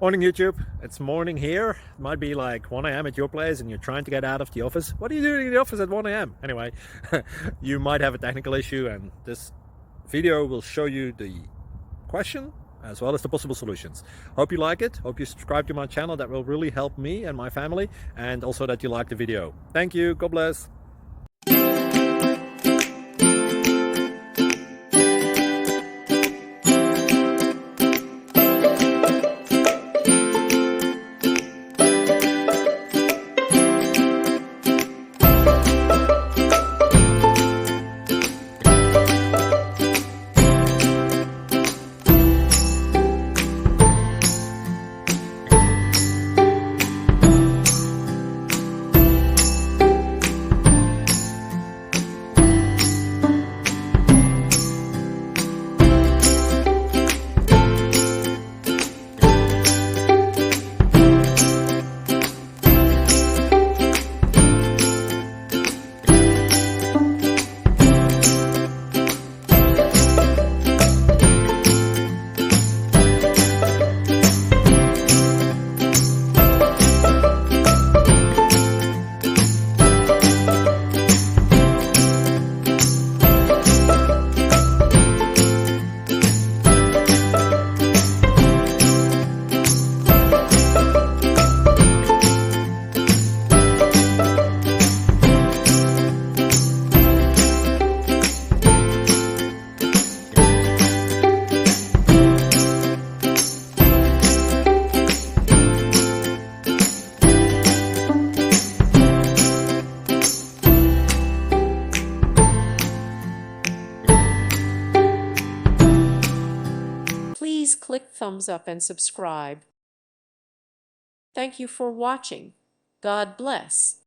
Morning YouTube, it's morning here. It might be like 1 a.m. at your place and you're trying to get out of the office. What are you doing in the office at 1 a.m.? Anyway, you might have a technical issue and this video will show you the question as well as the possible solutions. Hope you like it, hope you subscribe to my channel. That will really help me and my family, and also that you like the video. Thank you, God bless. Please click thumbs up and subscribe. Thank you for watching. God bless.